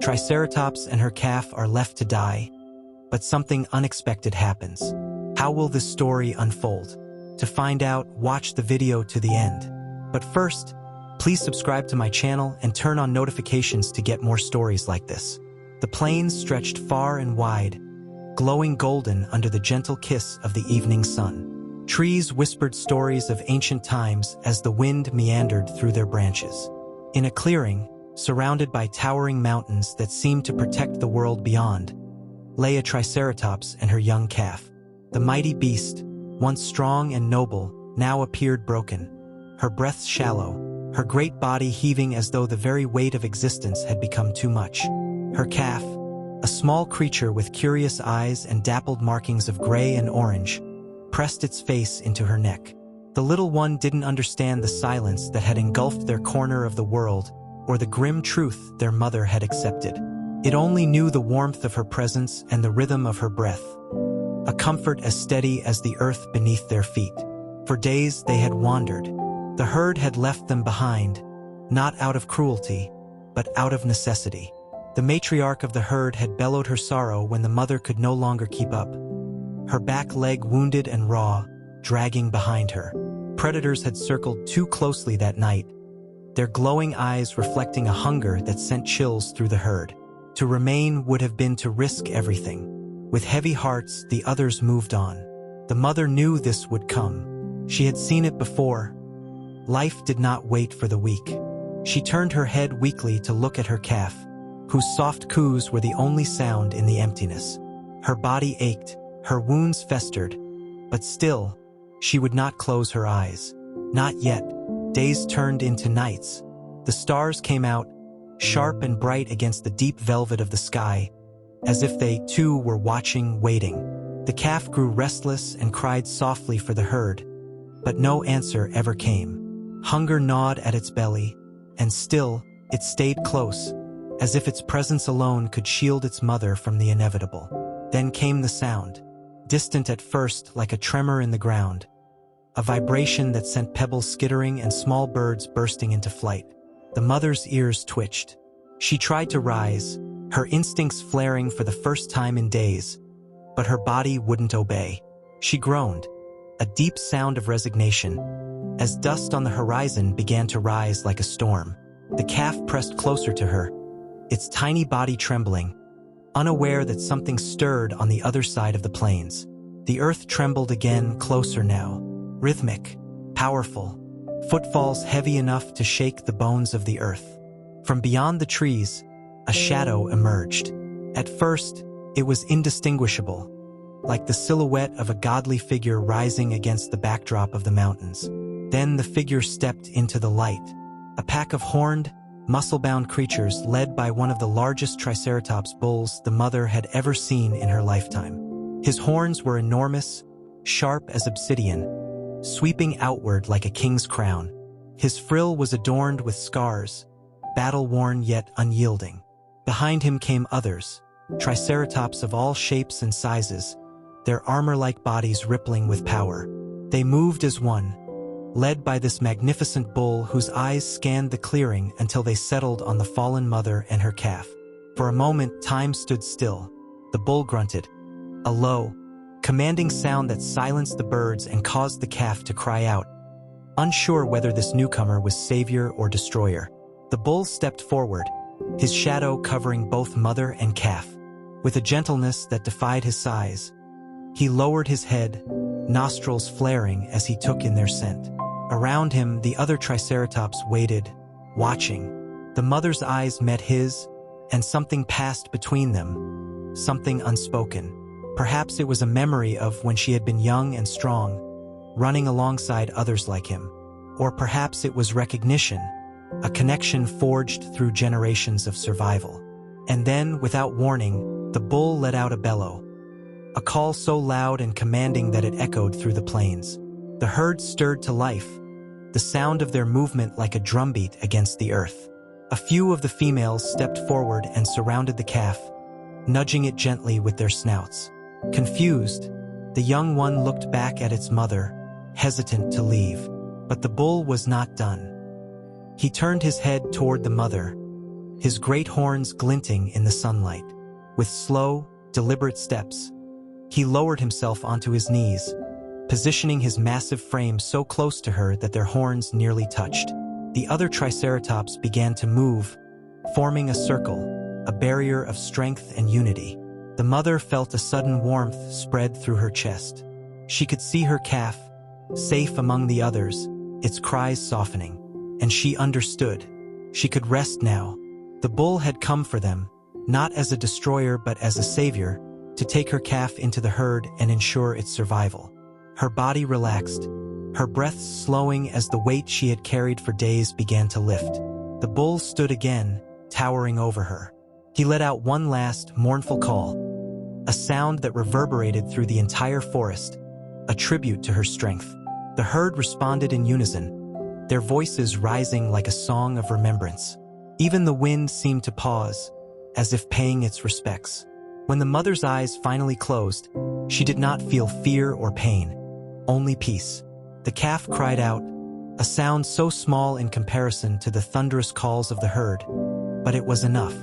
Triceratops and her calf are left to die, but something unexpected happens. How will this story unfold? To find out, watch the video to the end. But first, please subscribe to my channel and turn on notifications to get more stories like this. The plains stretched far and wide, glowing golden under the gentle kiss of the evening sun. Trees whispered stories of ancient times as the wind meandered through their branches. In a clearing, surrounded by towering mountains that seemed to protect the world beyond, lay a Triceratops and her young calf. The mighty beast, once strong and noble, now appeared broken, her breath shallow, her great body heaving as though the very weight of existence had become too much. Her calf, a small creature with curious eyes and dappled markings of gray and orange, pressed its face into her neck. The little one didn't understand the silence that had engulfed their corner of the world or the grim truth their mother had accepted. It only knew the warmth of her presence and the rhythm of her breath, a comfort as steady as the earth beneath their feet. For days they had wandered. The herd had left them behind, not out of cruelty, but out of necessity. The matriarch of the herd had bellowed her sorrow when the mother could no longer keep up, her back leg wounded and raw, dragging behind her. Predators had circled too closely that night, their glowing eyes reflecting a hunger that sent chills through the herd. To remain would have been to risk everything. With heavy hearts, the others moved on. The mother knew this would come. She had seen it before. Life did not wait for the weak. She turned her head weakly to look at her calf, whose soft coos were the only sound in the emptiness. Her body ached, her wounds festered, but still, she would not close her eyes. Not yet. Days turned into nights. The stars came out, sharp and bright against the deep velvet of the sky, as if they, too, were watching, waiting. The calf grew restless and cried softly for the herd, but no answer ever came. Hunger gnawed at its belly, and still, it stayed close, as if its presence alone could shield its mother from the inevitable. Then came the sound, distant at first like a tremor in the ground, a vibration that sent pebbles skittering and small birds bursting into flight. The mother's ears twitched. She tried to rise, her instincts flaring for the first time in days, but her body wouldn't obey. She groaned, a deep sound of resignation, as dust on the horizon began to rise like a storm. The calf pressed closer to her, its tiny body trembling, unaware that something stirred on the other side of the plains. The earth trembled again, closer now, rhythmic, powerful, footfalls heavy enough to shake the bones of the earth. From beyond the trees, a shadow emerged. At first, it was indistinguishable, like the silhouette of a godly figure rising against the backdrop of the mountains. Then the figure stepped into the light, a pack of horned, muscle-bound creatures led by one of the largest Triceratops bulls the mother had ever seen in her lifetime. His horns were enormous, sharp as obsidian, sweeping outward like a king's crown. His frill was adorned with scars, battle-worn yet unyielding. Behind him came others, Triceratops of all shapes and sizes, their armor-like bodies rippling with power. They moved as one, led by this magnificent bull whose eyes scanned the clearing until they settled on the fallen mother and her calf. For a moment, time stood still. The bull grunted, a low, commanding sound that silenced the birds and caused the calf to cry out, unsure whether this newcomer was savior or destroyer. The bull stepped forward, his shadow covering both mother and calf. With a gentleness that defied his size, he lowered his head, nostrils flaring as he took in their scent. Around him, the other Triceratops waited, watching. The mother's eyes met his, and something passed between them, something unspoken. Perhaps it was a memory of when she had been young and strong, running alongside others like him. Or perhaps it was recognition, a connection forged through generations of survival. And then, without warning, the bull let out a bellow, a call so loud and commanding that it echoed through the plains. The herd stirred to life, the sound of their movement like a drumbeat against the earth. A few of the females stepped forward and surrounded the calf, nudging it gently with their snouts. Confused, the young one looked back at its mother, hesitant to leave. But the bull was not done. He turned his head toward the mother, his great horns glinting in the sunlight. With slow, deliberate steps, he lowered himself onto his knees, positioning his massive frame so close to her that their horns nearly touched. The other Triceratops began to move, forming a circle, a barrier of strength and unity. The mother felt a sudden warmth spread through her chest. She could see her calf, safe among the others, its cries softening. And she understood. She could rest now. The bull had come for them, not as a destroyer but as a savior, to take her calf into the herd and ensure its survival. Her body relaxed, her breath slowing as the weight she had carried for days began to lift. The bull stood again, towering over her. He let out one last, mournful call, a sound that reverberated through the entire forest, a tribute to her strength. The herd responded in unison, their voices rising like a song of remembrance. Even the wind seemed to pause, as if paying its respects. When the mother's eyes finally closed, she did not feel fear or pain, only peace. The calf cried out, a sound so small in comparison to the thunderous calls of the herd, but it was enough.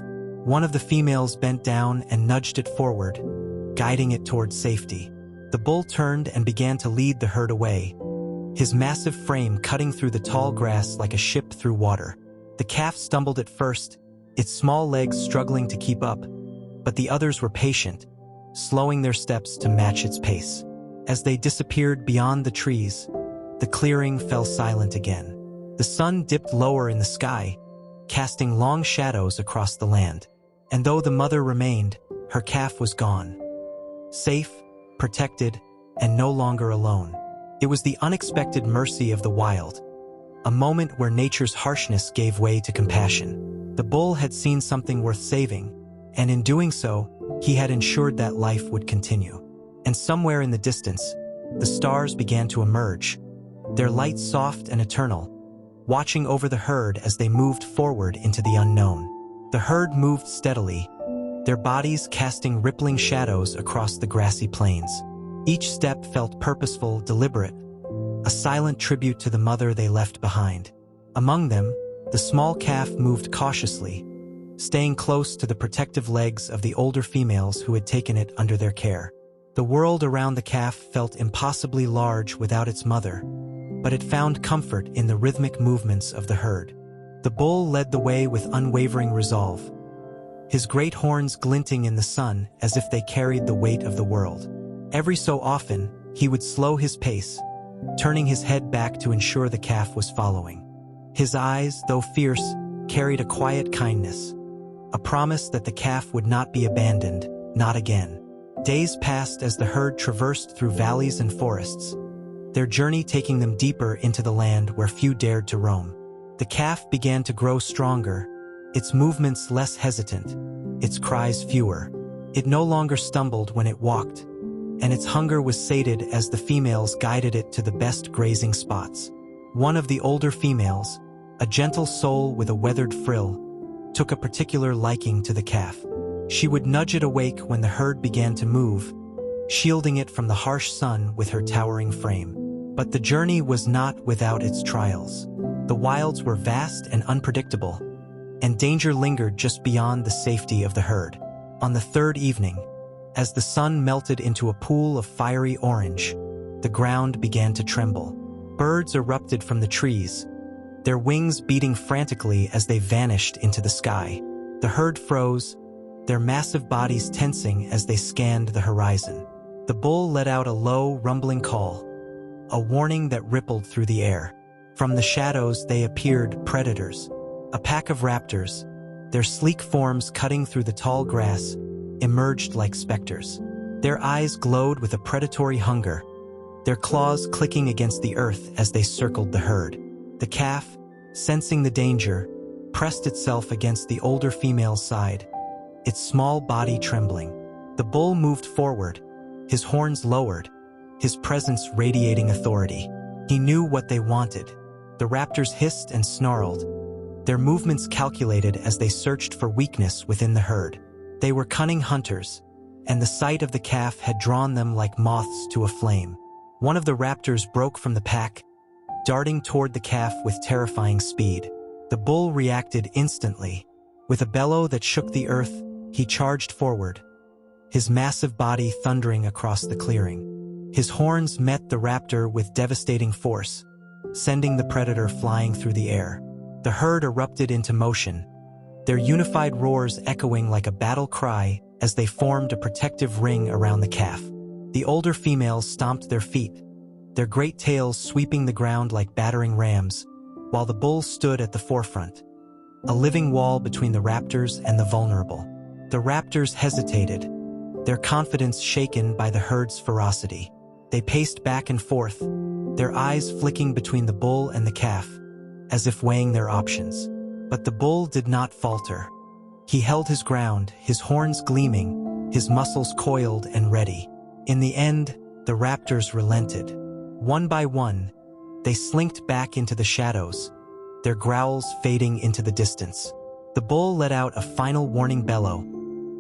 One of the females bent down and nudged it forward, guiding it towards safety. The bull turned and began to lead the herd away, his massive frame cutting through the tall grass like a ship through water. The calf stumbled at first, its small legs struggling to keep up, but the others were patient, slowing their steps to match its pace. As they disappeared beyond the trees, the clearing fell silent again. The sun dipped lower in the sky, casting long shadows across the land. And though the mother remained, her calf was gone. Safe, protected, and no longer alone. It was the unexpected mercy of the wild, a moment where nature's harshness gave way to compassion. The bull had seen something worth saving, and in doing so, he had ensured that life would continue. And somewhere in the distance, the stars began to emerge, their light soft and eternal, watching over the herd as they moved forward into the unknown. The herd moved steadily, their bodies casting rippling shadows across the grassy plains. Each step felt purposeful, deliberate, a silent tribute to the mother they left behind. Among them, the small calf moved cautiously, staying close to the protective legs of the older females who had taken it under their care. The world around the calf felt impossibly large without its mother, but it found comfort in the rhythmic movements of the herd. The bull led the way with unwavering resolve, his great horns glinting in the sun as if they carried the weight of the world. Every so often, he would slow his pace, turning his head back to ensure the calf was following. His eyes, though fierce, carried a quiet kindness, a promise that the calf would not be abandoned, not again. Days passed as the herd traversed through valleys and forests, their journey taking them deeper into the land where few dared to roam. The calf began to grow stronger, its movements less hesitant, its cries fewer. It no longer stumbled when it walked, and its hunger was sated as the females guided it to the best grazing spots. One of the older females, a gentle soul with a weathered frill, took a particular liking to the calf. She would nudge it awake when the herd began to move, shielding it from the harsh sun with her towering frame. But the journey was not without its trials. The wilds were vast and unpredictable, and danger lingered just beyond the safety of the herd. On the third evening, as the sun melted into a pool of fiery orange, the ground began to tremble. Birds erupted from the trees, their wings beating frantically as they vanished into the sky. The herd froze, their massive bodies tensing as they scanned the horizon. The bull let out a low, rumbling call, a warning that rippled through the air. From the shadows they appeared predators, a pack of raptors, their sleek forms cutting through the tall grass, emerged like specters. Their eyes glowed with a predatory hunger, their claws clicking against the earth as they circled the herd. The calf, sensing the danger, pressed itself against the older female's side, its small body trembling. The bull moved forward, his horns lowered, his presence radiating authority. He knew what they wanted. The raptors hissed and snarled, their movements calculated as they searched for weakness within the herd. They were cunning hunters, and the sight of the calf had drawn them like moths to a flame. One of the raptors broke from the pack, darting toward the calf with terrifying speed. The bull reacted instantly, With a bellow that shook the earth, he charged forward, his massive body thundering across the clearing. His horns met the raptor with devastating force, sending the predator flying through the air. The herd erupted into motion, their unified roars echoing like a battle cry as they formed a protective ring around the calf. The older females stomped their feet, their great tails sweeping the ground like battering rams, while the bull stood at the forefront, a living wall between the raptors and the vulnerable. The raptors hesitated, their confidence shaken by the herd's ferocity. They paced back and forth, their eyes flicking between the bull and the calf, as if weighing their options. But the bull did not falter. He held his ground, his horns gleaming, his muscles coiled and ready. In the end, the raptors relented. One by one, they slinked back into the shadows, their growls fading into the distance. The bull let out a final warning bellow,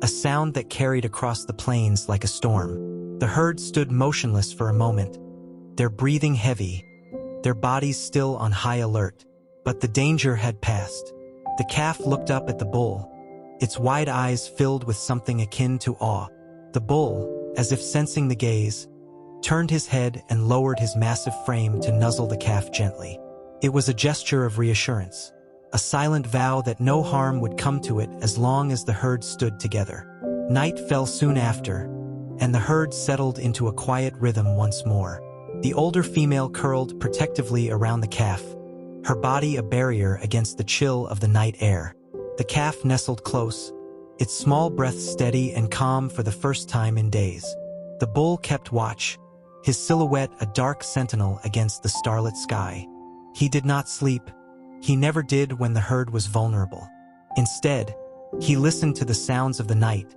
a sound that carried across the plains like a storm. The herd stood motionless for a moment, their breathing heavy, their bodies still on high alert. But the danger had passed. The calf looked up at the bull, its wide eyes filled with something akin to awe. The bull, as if sensing the gaze, turned his head and lowered his massive frame to nuzzle the calf gently. It was a gesture of reassurance, a silent vow that no harm would come to it as long as the herd stood together. Night fell soon after, and the herd settled into a quiet rhythm once more. The older female curled protectively around the calf, her body a barrier against the chill of the night air. The calf nestled close, its small breath steady and calm for the first time in days. The bull kept watch, his silhouette a dark sentinel against the starlit sky. He did not sleep. He never did when the herd was vulnerable. Instead, he listened to the sounds of the night,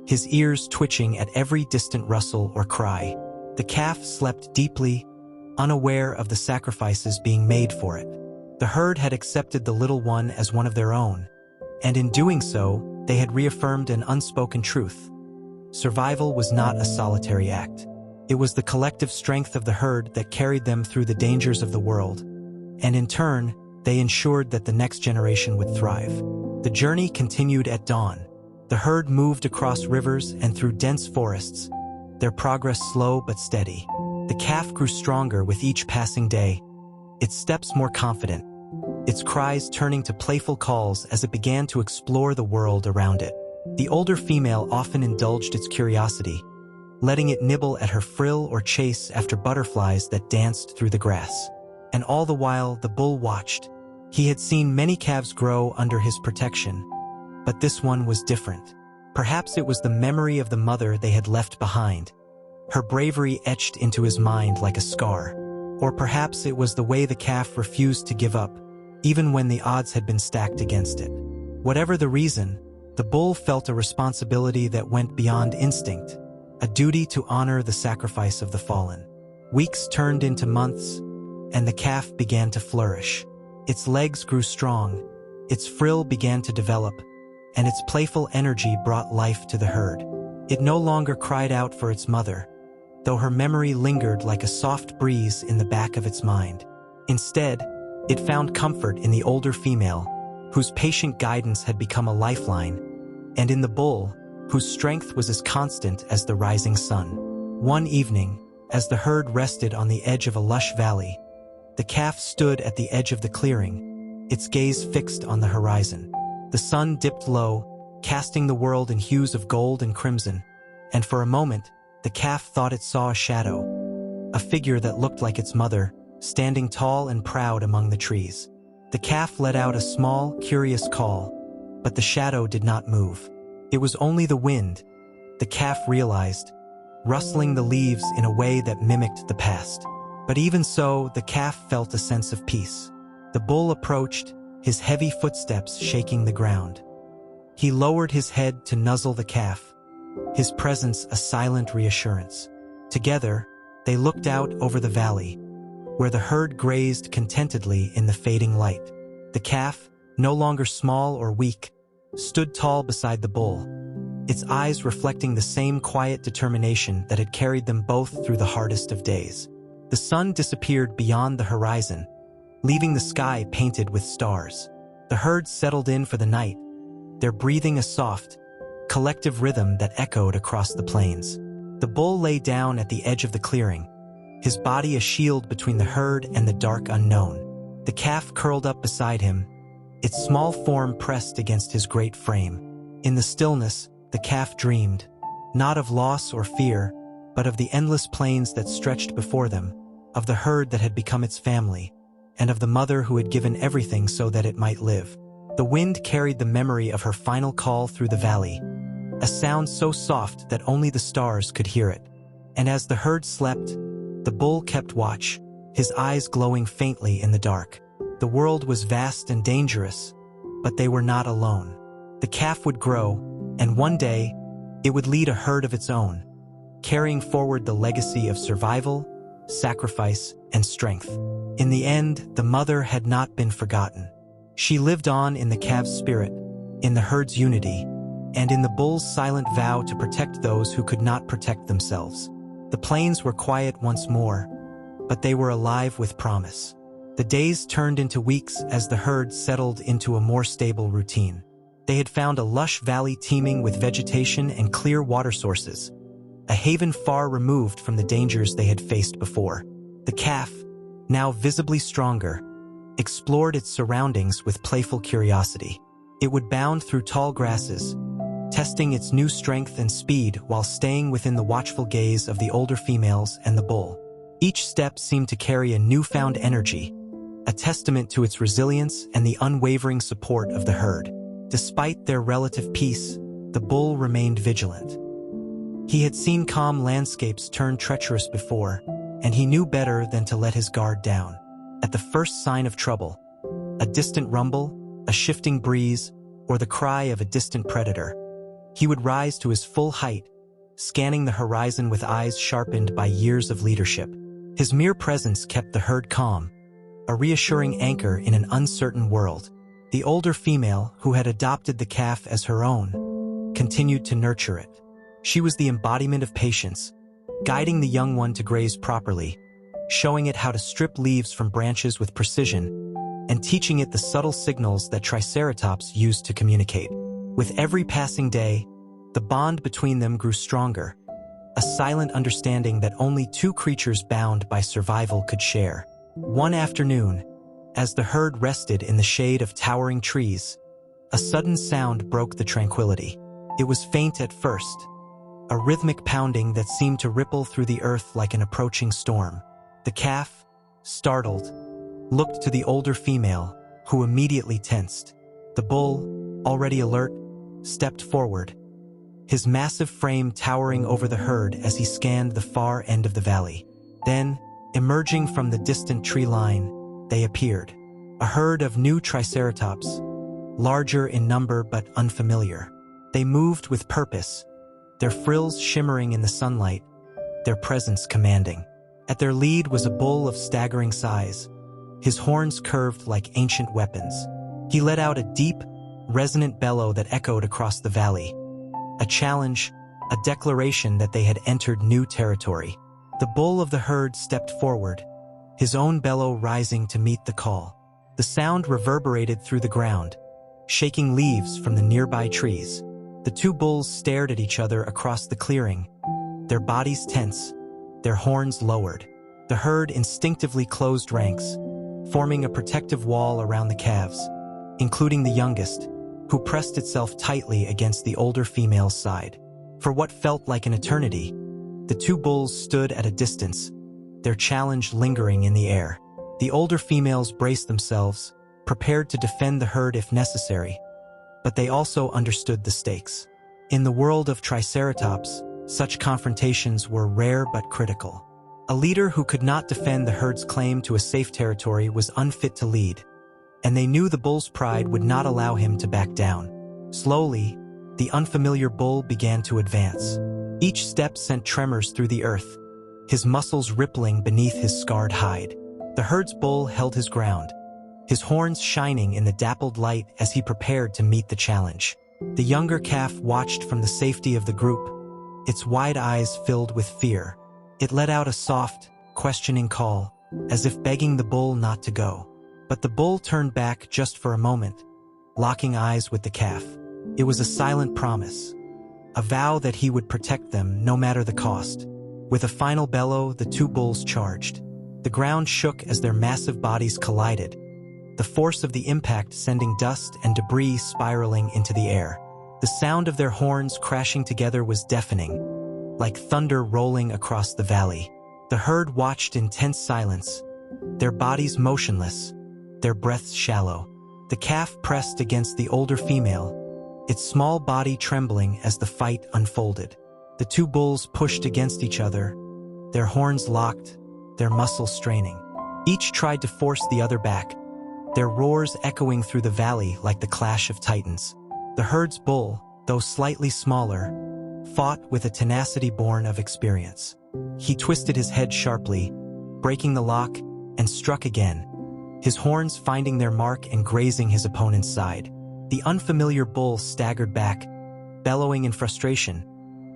his ears twitching at every distant rustle or cry. The calf slept deeply, unaware of the sacrifices being made for it. The herd had accepted the little one as one of their own, and in doing so, they had reaffirmed an unspoken truth. Survival was not a solitary act. It was the collective strength of the herd that carried them through the dangers of the world, and in turn, they ensured that the next generation would thrive. The journey continued at dawn. The herd moved across rivers and through dense forests, their progress slow but steady. The calf grew stronger with each passing day, its steps more confident, its cries turning to playful calls as it began to explore the world around it. The older female often indulged its curiosity, letting it nibble at her frill or chase after butterflies that danced through the grass. And all the while, the bull watched. He had seen many calves grow under his protection, but this one was different. Perhaps it was the memory of the mother they had left behind, her bravery etched into his mind like a scar. Or perhaps it was the way the calf refused to give up, even when the odds had been stacked against it. Whatever the reason, the bull felt a responsibility that went beyond instinct, a duty to honor the sacrifice of the fallen. Weeks turned into months, and the calf began to flourish. Its legs grew strong, its frill began to develop, and its playful energy brought life to the herd. It no longer cried out for its mother, though her memory lingered like a soft breeze in the back of its mind. Instead, it found comfort in the older female, whose patient guidance had become a lifeline, and in the bull, whose strength was as constant as the rising sun. One evening, as the herd rested on the edge of a lush valley, the calf stood at the edge of the clearing, its gaze fixed on the horizon. The sun dipped low, casting the world in hues of gold and crimson, and for a moment, the calf thought it saw a shadow, a figure that looked like its mother, standing tall and proud among the trees. The calf let out a small, curious call, but the shadow did not move. It was only the wind, the calf realized, rustling the leaves in a way that mimicked the past. But even so, the calf felt a sense of peace. The bull approached, his heavy footsteps shaking the ground. He lowered his head to nuzzle the calf, his presence a silent reassurance. Together, they looked out over the valley, where the herd grazed contentedly in the fading light. The calf, no longer small or weak, stood tall beside the bull, its eyes reflecting the same quiet determination that had carried them both through the hardest of days. The sun disappeared beyond the horizon, leaving the sky painted with stars. The herd settled in for the night, their breathing a soft, collective rhythm that echoed across the plains. The bull lay down at the edge of the clearing, his body a shield between the herd and the dark unknown. The calf curled up beside him, its small form pressed against his great frame. In the stillness, the calf dreamed, not of loss or fear, but of the endless plains that stretched before them, of the herd that had become its family, and of the mother who had given everything so that it might live. The wind carried the memory of her final call through the valley, a sound so soft that only the stars could hear it. And as the herd slept, the bull kept watch, his eyes glowing faintly in the dark. The world was vast and dangerous, but they were not alone. The calf would grow, and one day, it would lead a herd of its own, carrying forward the legacy of survival, sacrifice, and strength. In the end, the mother had not been forgotten. She lived on in the calf's spirit, in the herd's unity, and in the bull's silent vow to protect those who could not protect themselves. The plains were quiet once more, but they were alive with promise. The days turned into weeks as the herd settled into a more stable routine. They had found a lush valley teeming with vegetation and clear water sources, a haven far removed from the dangers they had faced before. The calf, now visibly stronger, explored its surroundings with playful curiosity. It would bound through tall grasses, testing its new strength and speed while staying within the watchful gaze of the older females and the bull. Each step seemed to carry a newfound energy, a testament to its resilience and the unwavering support of the herd. Despite their relative peace, the bull remained vigilant. He had seen calm landscapes turn treacherous before, and he knew better than to let his guard down. At the first sign of trouble, a distant rumble, a shifting breeze, or the cry of a distant predator, he would rise to his full height, scanning the horizon with eyes sharpened by years of leadership. His mere presence kept the herd calm, a reassuring anchor in an uncertain world. The older female, who had adopted the calf as her own, continued to nurture it. She was the embodiment of patience, guiding the young one to graze properly, showing it how to strip leaves from branches with precision, and teaching it the subtle signals that Triceratops used to communicate. With every passing day, the bond between them grew stronger, a silent understanding that only two creatures bound by survival could share. One afternoon, as the herd rested in the shade of towering trees, a sudden sound broke the tranquility. It was faint at first, a rhythmic pounding that seemed to ripple through the earth like an approaching storm. The calf, startled, looked to the older female, who immediately tensed. The bull, already alert, stepped forward, his massive frame towering over the herd as he scanned the far end of the valley. Then, emerging from the distant tree line, they appeared, a herd of new Triceratops, larger in number but unfamiliar. They moved with purpose, their frills shimmering in the sunlight, their presence commanding. At their lead was a bull of staggering size, his horns curved like ancient weapons. He let out a deep, resonant bellow that echoed across the valley, a challenge, a declaration that they had entered new territory. The bull of the herd stepped forward, his own bellow rising to meet the call. The sound reverberated through the ground, shaking leaves from the nearby trees. The two bulls stared at each other across the clearing, their bodies tense, their horns lowered. The herd instinctively closed ranks, forming a protective wall around the calves, including the youngest, who pressed itself tightly against the older female's side. For what felt like an eternity, the two bulls stood at a distance, their challenge lingering in the air. The older females braced themselves, prepared to defend the herd if necessary, but they also understood the stakes. In the world of Triceratops, such confrontations were rare but critical. A leader who could not defend the herd's claim to a safe territory was unfit to lead, and they knew the bull's pride would not allow him to back down. Slowly, the unfamiliar bull began to advance. Each step sent tremors through the earth, his muscles rippling beneath his scarred hide. The herd's bull held his ground, his horns shining in the dappled light as he prepared to meet the challenge. The younger calf watched from the safety of the group, its wide eyes filled with fear. It let out a soft, questioning call, as if begging the bull not to go. But the bull turned back just for a moment, locking eyes with the calf. It was a silent promise, a vow that he would protect them no matter the cost. With a final bellow, the two bulls charged. The ground shook as their massive bodies collided, the force of the impact sending dust and debris spiraling into the air. The sound of their horns crashing together was deafening, like thunder rolling across the valley. The herd watched in tense silence, their bodies motionless, their breaths shallow. The calf pressed against the older female, its small body trembling as the fight unfolded. The two bulls pushed against each other, their horns locked, their muscles straining. Each tried to force the other back, their roars echoing through the valley like the clash of titans. The herd's bull, though slightly smaller, fought with a tenacity born of experience. He twisted his head sharply, breaking the lock, and struck again, his horns finding their mark and grazing his opponent's side. The unfamiliar bull staggered back, bellowing in frustration,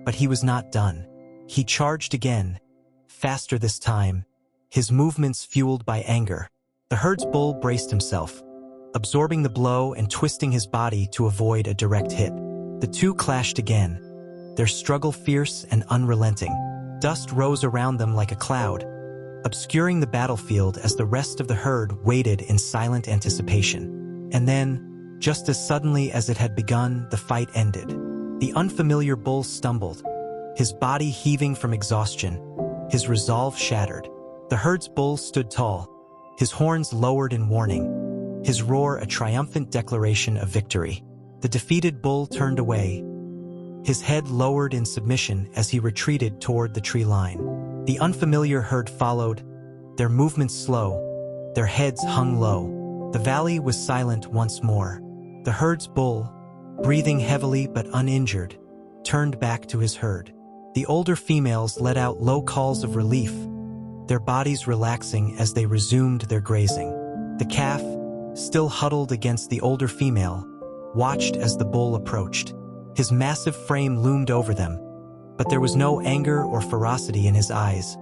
but he was not done. He charged again, faster this time, his movements fueled by anger. The herd's bull braced himself, absorbing the blow and twisting his body to avoid a direct hit. The two clashed again, their struggle fierce and unrelenting. Dust rose around them like a cloud, obscuring the battlefield as the rest of the herd waited in silent anticipation. And then, just as suddenly as it had begun, the fight ended. The unfamiliar bull stumbled, his body heaving from exhaustion, his resolve shattered. The herd's bull stood tall, his horns lowered in warning, his roar a triumphant declaration of victory. The defeated bull turned away, his head lowered in submission as he retreated toward the tree line. The unfamiliar herd followed, their movements slow, their heads hung low. The valley was silent once more. The herd's bull, breathing heavily but uninjured, turned back to his herd. The older females let out low calls of relief, their bodies relaxing as they resumed their grazing. The calf, still huddled against the older female, watched as the bull approached. His massive frame loomed over them, but there was no anger or ferocity in his eyes,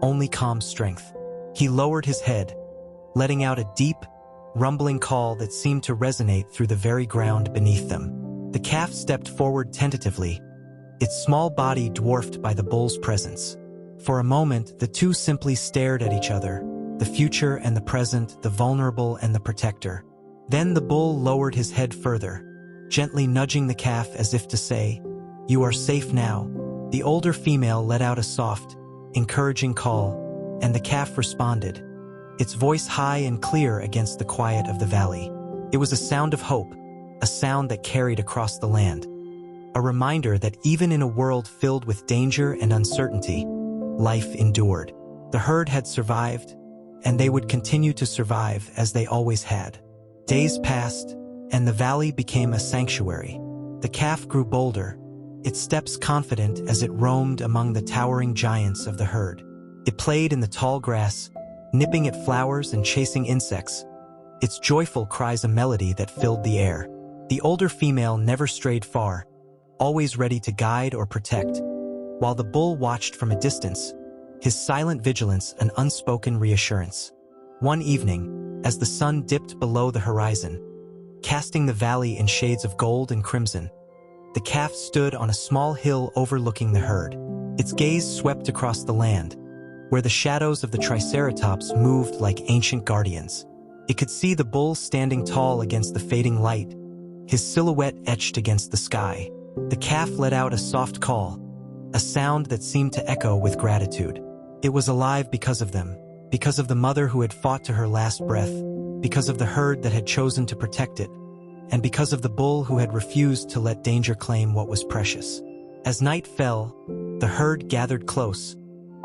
only calm strength. He lowered his head, letting out a deep, rumbling call that seemed to resonate through the very ground beneath them. The calf stepped forward tentatively, its small body dwarfed by the bull's presence. For a moment, the two simply stared at each other, the future and the present, the vulnerable and the protector. Then the bull lowered his head further, gently nudging the calf as if to say, "You are safe now." The older female let out a soft, encouraging call, and the calf responded, its voice high and clear against the quiet of the valley. It was a sound of hope, a sound that carried across the land, a reminder that even in a world filled with danger and uncertainty, life endured. The herd had survived, and they would continue to survive as they always had. Days passed, and the valley became a sanctuary. The calf grew bolder, its steps confident as it roamed among the towering giants of the herd. It played in the tall grass, nipping at flowers and chasing insects, its joyful cries a melody that filled the air. The older female never strayed far, always ready to guide or protect, while the bull watched from a distance, his silent vigilance an unspoken reassurance. One evening, as the sun dipped below the horizon, casting the valley in shades of gold and crimson, the calf stood on a small hill overlooking the herd. Its gaze swept across the land, where the shadows of the Triceratops moved like ancient guardians. It could see the bull standing tall against the fading light, his silhouette etched against the sky. The calf let out a soft call, a sound that seemed to echo with gratitude. It was alive because of them, because of the mother who had fought to her last breath, because of the herd that had chosen to protect it, and because of the bull who had refused to let danger claim what was precious. As night fell, the herd gathered close,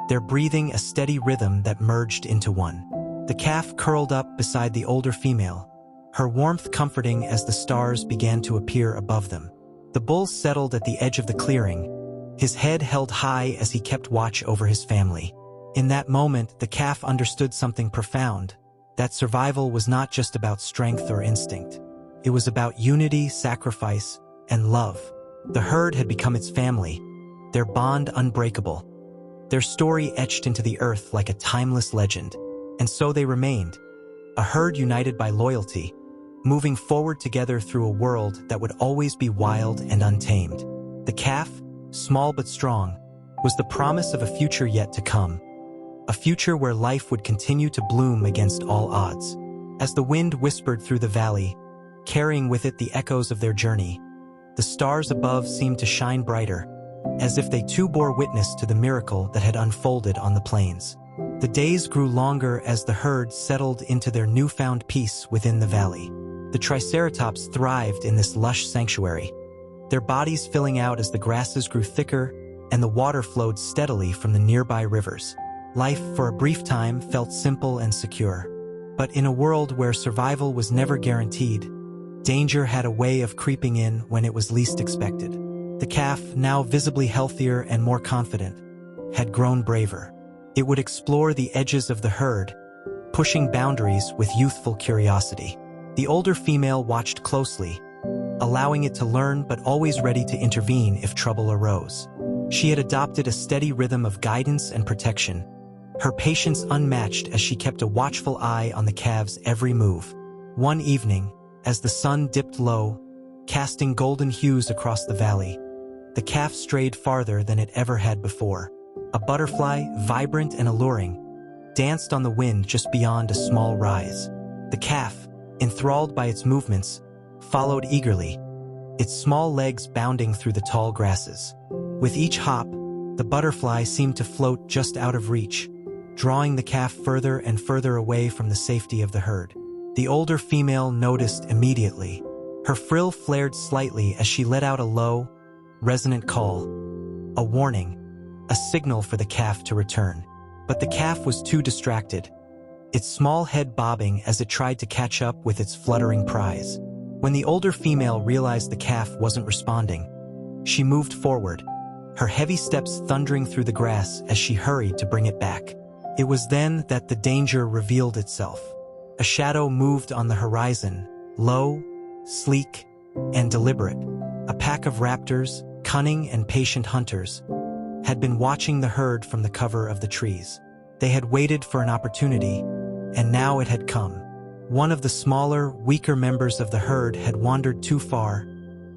their breathing a steady rhythm that merged into one. The calf curled up beside the older female, her warmth comforting as the stars began to appear above them. The bull settled at the edge of the clearing, his head held high as he kept watch over his family. In that moment, the calf understood something profound, that survival was not just about strength or instinct. It was about unity, sacrifice, and love. The herd had become its family, their bond unbreakable, their story etched into the earth like a timeless legend. And so they remained, a herd united by loyalty, moving forward together through a world that would always be wild and untamed. The calf, small but strong, was the promise of a future yet to come, a future where life would continue to bloom against all odds. As the wind whispered through the valley, carrying with it the echoes of their journey, the stars above seemed to shine brighter, as if they too bore witness to the miracle that had unfolded on the plains. The days grew longer as the herd settled into their newfound peace within the valley. The Triceratops thrived in this lush sanctuary, their bodies filling out as the grasses grew thicker and the water flowed steadily from the nearby rivers. Life, for a brief time, felt simple and secure. But in a world where survival was never guaranteed, danger had a way of creeping in when it was least expected. The calf, now visibly healthier and more confident, had grown braver. It would explore the edges of the herd, pushing boundaries with youthful curiosity. The older female watched closely, allowing it to learn but always ready to intervene if trouble arose. She had adopted a steady rhythm of guidance and protection, her patience unmatched as she kept a watchful eye on the calf's every move. One evening, as the sun dipped low, casting golden hues across the valley, the calf strayed farther than it ever had before. A butterfly, vibrant and alluring, danced on the wind just beyond a small rise. The calf, enthralled by its movements, followed eagerly, its small legs bounding through the tall grasses. With each hop, the butterfly seemed to float just out of reach, drawing the calf further and further away from the safety of the herd. The older female noticed immediately. Her frill flared slightly as she let out a low, resonant call, a warning, a signal for the calf to return. But the calf was too distracted, its small head bobbing as it tried to catch up with its fluttering prize. When the older female realized the calf wasn't responding, she moved forward, her heavy steps thundering through the grass as she hurried to bring it back. It was then that the danger revealed itself. A shadow moved on the horizon, low, sleek, and deliberate. A pack of raptors, cunning and patient hunters, had been watching the herd from the cover of the trees. They had waited for an opportunity, and now it had come. One of the smaller, weaker members of the herd had wandered too far,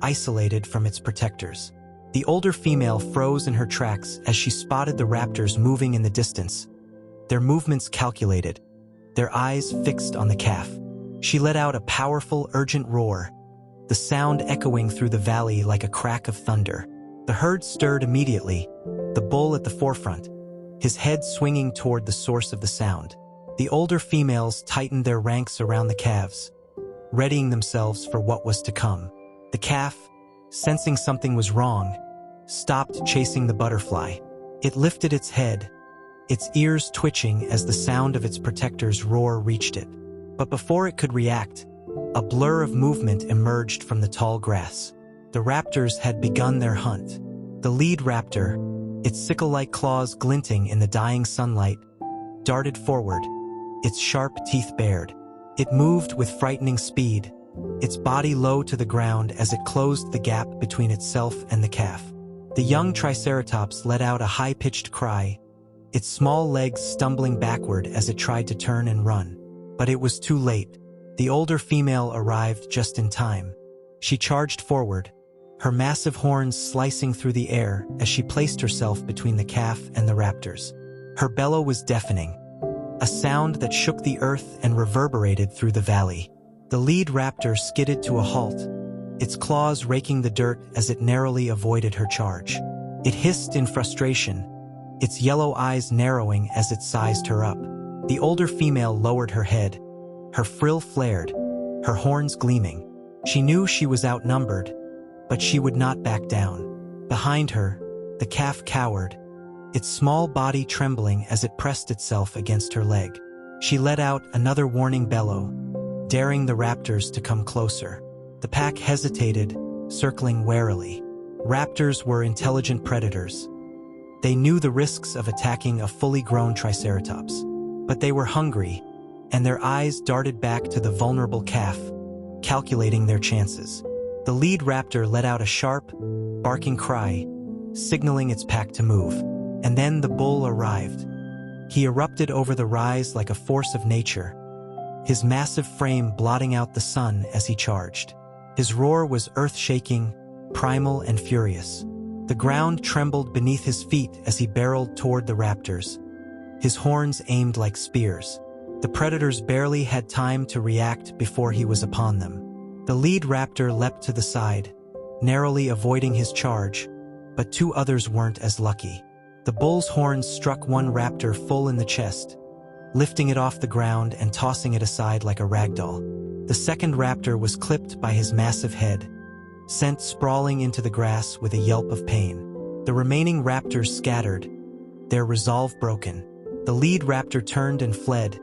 isolated from its protectors. The older female froze in her tracks as she spotted the raptors moving in the distance, their movements calculated, their eyes fixed on the calf. She let out a powerful, urgent roar, the sound echoing through the valley like a crack of thunder. The herd stirred immediately, the bull at the forefront, his head swinging toward the source of the sound. The older females tightened their ranks around the calves, readying themselves for what was to come. The calf, sensing something was wrong, stopped chasing the butterfly. It lifted its head, its ears twitching as the sound of its protector's roar reached it. But before it could react, a blur of movement emerged from the tall grass. The raptors had begun their hunt. The lead raptor, its sickle-like claws glinting in the dying sunlight, darted forward, its sharp teeth bared. It moved with frightening speed, its body low to the ground as it closed the gap between itself and the calf. The young Triceratops let out a high-pitched cry, its small legs stumbling backward as it tried to turn and run. But it was too late. The older female arrived just in time. She charged forward, her massive horns slicing through the air as she placed herself between the calf and the raptors. Her bellow was deafening, a sound that shook the earth and reverberated through the valley. The lead raptor skidded to a halt, its claws raking the dirt as it narrowly avoided her charge. It hissed in frustration, its yellow eyes narrowing as it sized her up. The older female lowered her head, her frill flared, her horns gleaming. She knew she was outnumbered, but she would not back down. Behind her, the calf cowered, its small body trembling as it pressed itself against her leg. She let out another warning bellow, daring the raptors to come closer. The pack hesitated, circling warily. Raptors were intelligent predators. They knew the risks of attacking a fully grown Triceratops. But they were hungry, and their eyes darted back to the vulnerable calf, calculating their chances. The lead raptor let out a sharp, barking cry, signaling its pack to move. And then the bull arrived. He erupted over the rise like a force of nature, his massive frame blotting out the sun as he charged. His roar was earth-shaking, primal and furious. The ground trembled beneath his feet as he barreled toward the raptors, his horns aimed like spears. The predators barely had time to react before he was upon them. The lead raptor leapt to the side, narrowly avoiding his charge, but two others weren't as lucky. The bull's horns struck one raptor full in the chest, lifting it off the ground and tossing it aside like a ragdoll. The second raptor was clipped by his massive head, sent sprawling into the grass with a yelp of pain. The remaining raptors scattered, their resolve broken. The lead raptor turned and fled,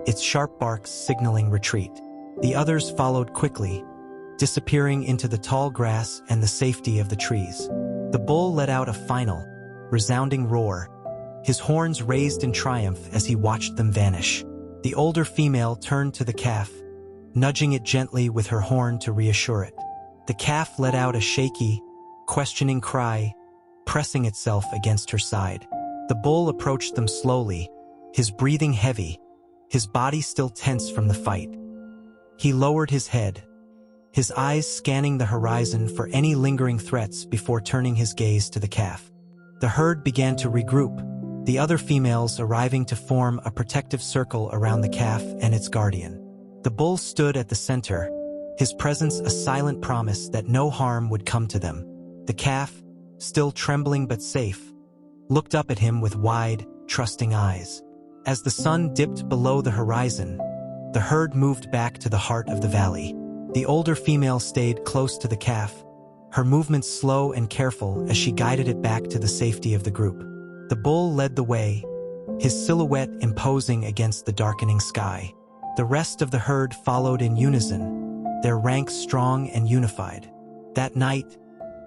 its sharp barks signaling retreat. The others followed quickly, disappearing into the tall grass and the safety of the trees. The bull let out a final, resounding roar, his horns raised in triumph as he watched them vanish. The older female turned to the calf, nudging it gently with her horn to reassure it. The calf let out a shaky, questioning cry, pressing itself against her side. The bull approached them slowly, his breathing heavy, his body still tense from the fight. He lowered his head, his eyes scanning the horizon for any lingering threats before turning his gaze to the calf. The herd began to regroup, the other females arriving to form a protective circle around the calf and its guardian. The bull stood at the center, his presence a silent promise that no harm would come to them. The calf, still trembling but safe, looked up at him with wide, trusting eyes. As the sun dipped below the horizon, the herd moved back to the heart of the valley. The older female stayed close to the calf, her movements slow and careful as she guided it back to the safety of the group. The bull led the way, his silhouette imposing against the darkening sky. The rest of the herd followed in unison, their ranks strong and unified. That night,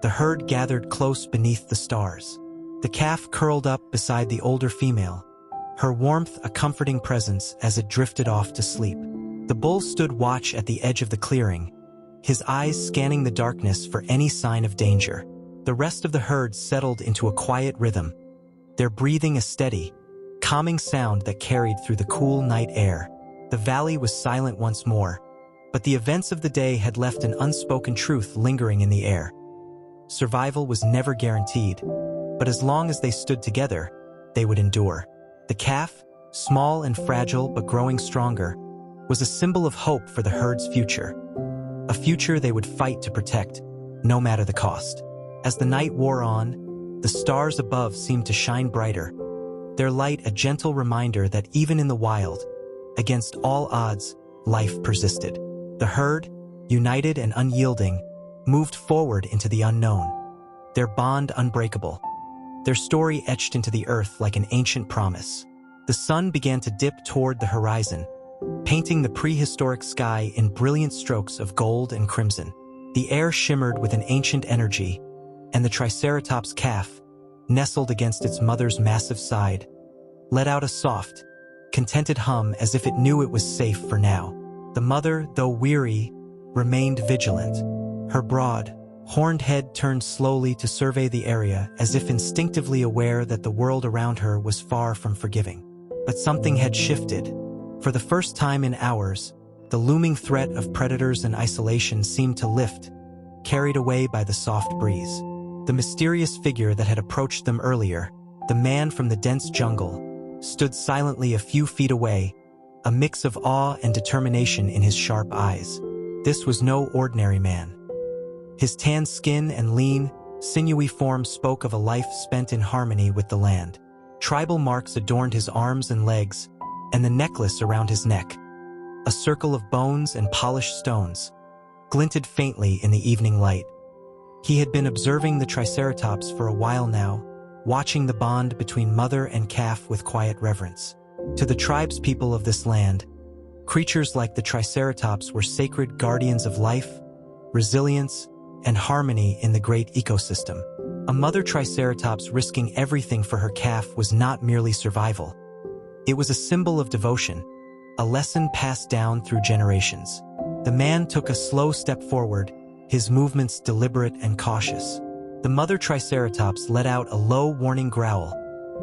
the herd gathered close beneath the stars. The calf curled up beside the older female, her warmth a comforting presence as it drifted off to sleep. The bull stood watch at the edge of the clearing, his eyes scanning the darkness for any sign of danger. The rest of the herd settled into a quiet rhythm, their breathing a steady, calming sound that carried through the cool night air. The valley was silent once more, but the events of the day had left an unspoken truth lingering in the air. Survival was never guaranteed, but as long as they stood together, they would endure. The calf, small and fragile but growing stronger, was a symbol of hope for the herd's future. A future they would fight to protect, no matter the cost. As the night wore on, the stars above seemed to shine brighter, their light a gentle reminder that even in the wild, against all odds, life persisted. The herd, united and unyielding, moved forward into the unknown, their bond unbreakable, their story etched into the earth like an ancient promise. The sun began to dip toward the horizon, painting the prehistoric sky in brilliant strokes of gold and crimson. The air shimmered with an ancient energy, and the Triceratops calf, nestled against its mother's massive side, let out a soft, contented hum as if it knew it was safe for now. The mother, though weary, remained vigilant. Her broad, horned head turned slowly to survey the area as if instinctively aware that the world around her was far from forgiving. But something had shifted. For the first time in hours, the looming threat of predators and isolation seemed to lift, carried away by the soft breeze. The mysterious figure that had approached them earlier, the man from the dense jungle, stood silently a few feet away, a mix of awe and determination in his sharp eyes. This was no ordinary man. His tan skin and lean, sinewy form spoke of a life spent in harmony with the land. Tribal marks adorned his arms and legs, and the necklace around his neck, a circle of bones and polished stones, glinted faintly in the evening light. He had been observing the Triceratops for a while now, watching the bond between mother and calf with quiet reverence. To the tribespeople of this land, creatures like the Triceratops were sacred guardians of life, resilience, and harmony in the great ecosystem. A mother Triceratops risking everything for her calf was not merely survival. It was a symbol of devotion, a lesson passed down through generations. The man took a slow step forward, his movements deliberate and cautious. The mother Triceratops let out a low warning growl,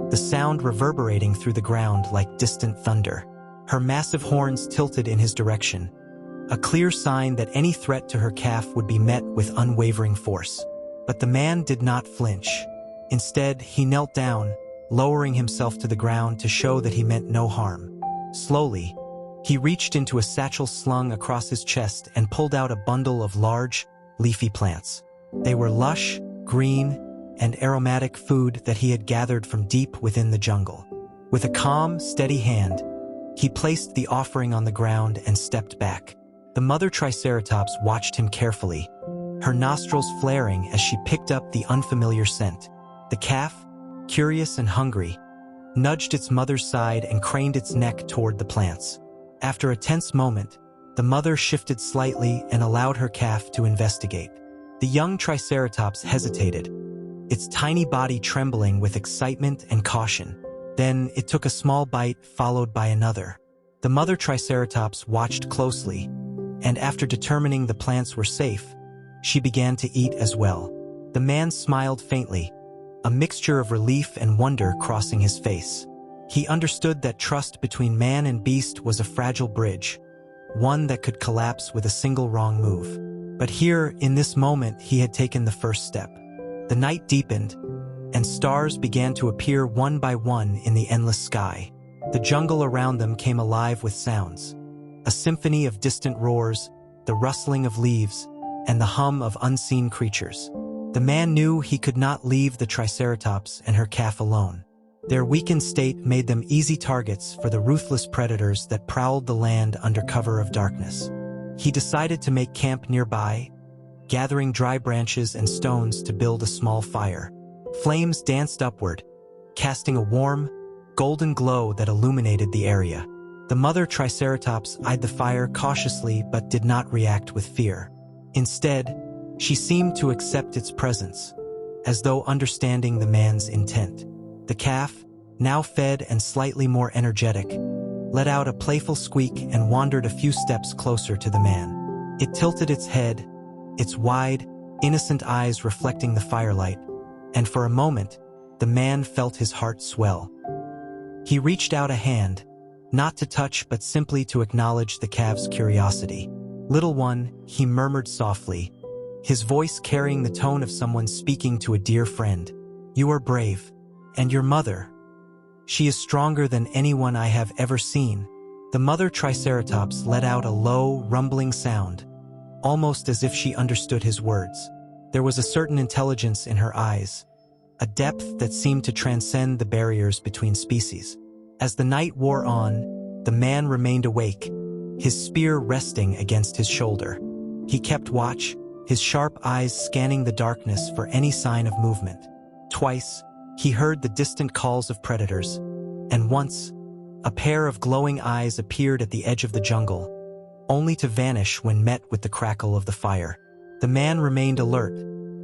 the sound reverberating through the ground like distant thunder. her massive horns tilted in his direction, a clear sign that any threat to her calf would be met with unwavering force. But the man did not flinch. Instead, he knelt down, lowering himself to the ground to show that he meant no harm. Slowly, he reached into a satchel slung across his chest and pulled out a bundle of large, leafy plants. They were lush, green, and aromatic food that he had gathered from deep within the jungle. With a calm, steady hand, he placed the offering on the ground and stepped back. The mother Triceratops watched him carefully, her nostrils flaring as she picked up the unfamiliar scent. The calf, curious and hungry, nudged its mother's side and craned its neck toward the plants. After a tense moment, the mother shifted slightly and allowed her calf to investigate. The young Triceratops hesitated, its tiny body trembling with excitement and caution. Then it took a small bite, followed by another. The mother Triceratops watched closely, and after determining the plants were safe, she began to eat as well. The man smiled faintly, a mixture of relief and wonder crossing his face. He understood that trust between man and beast was a fragile bridge, one that could collapse with a single wrong move. But here, in this moment, he had taken the first step. The night deepened, and stars began to appear one by one in the endless sky. The jungle around them came alive with sounds, a symphony of distant roars, the rustling of leaves, and the hum of unseen creatures. The man knew he could not leave the Triceratops and her calf alone. Their weakened state made them easy targets for the ruthless predators that prowled the land under cover of darkness. He decided to make camp nearby, gathering dry branches and stones to build a small fire. Flames danced upward, casting a warm, golden glow that illuminated the area. The mother Triceratops eyed the fire cautiously but did not react with fear. Instead, she seemed to accept its presence, as though understanding the man's intent. The calf, now fed and slightly more energetic, let out a playful squeak and wandered a few steps closer to the man. It tilted its head, its wide, innocent eyes reflecting the firelight, and for a moment, the man felt his heart swell. He reached out a hand, not to touch but simply to acknowledge the calf's curiosity. "Little one," he murmured softly, his voice carrying the tone of someone speaking to a dear friend. "You are brave. And your mother? She is stronger than anyone I have ever seen." The mother Triceratops let out a low, rumbling sound, almost as if she understood his words. There was a certain intelligence in her eyes, a depth that seemed to transcend the barriers between species. As the night wore on, the man remained awake, his spear resting against his shoulder. He kept watch, his sharp eyes scanning the darkness for any sign of movement. Twice, he heard the distant calls of predators, and once, a pair of glowing eyes appeared at the edge of the jungle, only to vanish when met with the crackle of the fire. The man remained alert,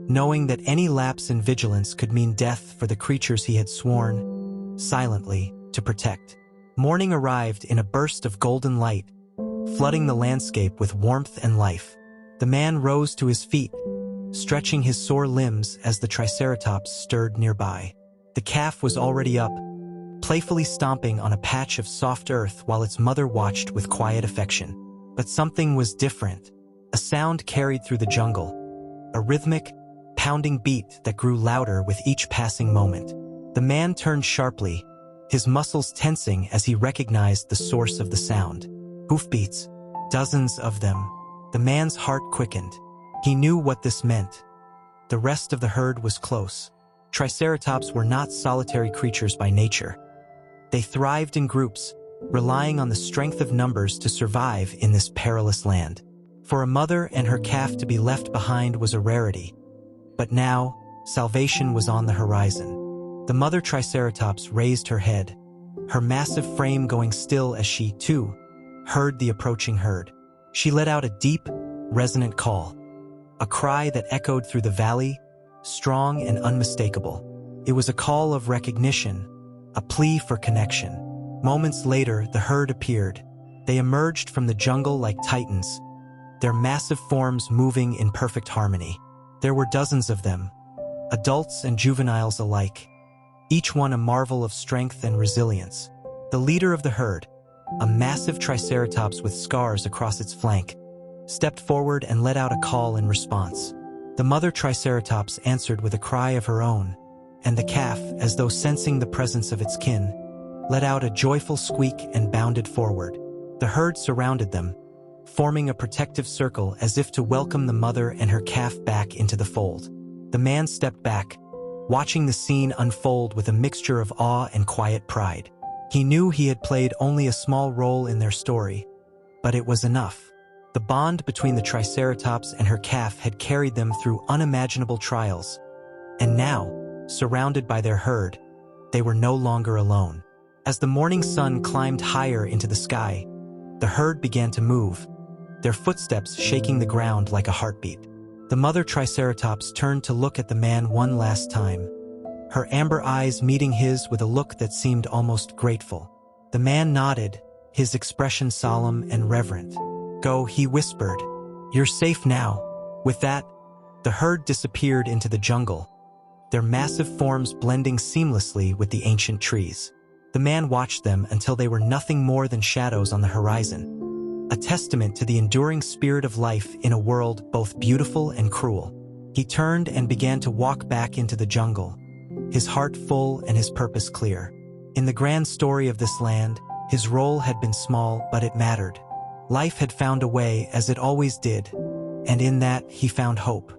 knowing that any lapse in vigilance could mean death for the creatures he had sworn, silently, to protect. Morning arrived in a burst of golden light, flooding the landscape with warmth and life. The man rose to his feet, stretching his sore limbs as the Triceratops stirred nearby. The calf was already up, playfully stomping on a patch of soft earth while its mother watched with quiet affection. But something was different. A sound carried through the jungle, a rhythmic, pounding beat that grew louder with each passing moment. The man turned sharply, his muscles tensing as he recognized the source of the sound. Hoofbeats, dozens of them. The man's heart quickened. He knew what this meant. The rest of the herd was close. Triceratops were not solitary creatures by nature. They thrived in groups, relying on the strength of numbers to survive in this perilous land. For a mother and her calf to be left behind was a rarity. But now, salvation was on the horizon. The mother Triceratops raised her head, her massive frame going still as she, too, heard the approaching herd. She let out a deep, resonant call, a cry that echoed through the valley, strong and unmistakable. It was a call of recognition, a plea for connection. Moments later, the herd appeared. They emerged from the jungle like titans, their massive forms moving in perfect harmony. There were dozens of them, adults and juveniles alike, each one a marvel of strength and resilience. The leader of the herd, a massive Triceratops with scars across its flank, stepped forward and let out a call in response. The mother Triceratops answered with a cry of her own, and the calf, as though sensing the presence of its kin, let out a joyful squeak and bounded forward. The herd surrounded them, forming a protective circle as if to welcome the mother and her calf back into the fold. The man stepped back, watching the scene unfold with a mixture of awe and quiet pride. He knew he had played only a small role in their story, but it was enough. The bond between the Triceratops and her calf had carried them through unimaginable trials, and now, surrounded by their herd, they were no longer alone. As the morning sun climbed higher into the sky, the herd began to move, their footsteps shaking the ground like a heartbeat. The mother Triceratops turned to look at the man one last time, her amber eyes meeting his with a look that seemed almost grateful. The man nodded, his expression solemn and reverent. "Go," he whispered. "You're safe now." With that, the herd disappeared into the jungle, their massive forms blending seamlessly with the ancient trees. The man watched them until they were nothing more than shadows on the horizon, a testament to the enduring spirit of life in a world both beautiful and cruel. He turned and began to walk back into the jungle, his heart full and his purpose clear. In the grand story of this land, his role had been small, but it mattered. Life had found a way, as it always did, and in that he found hope.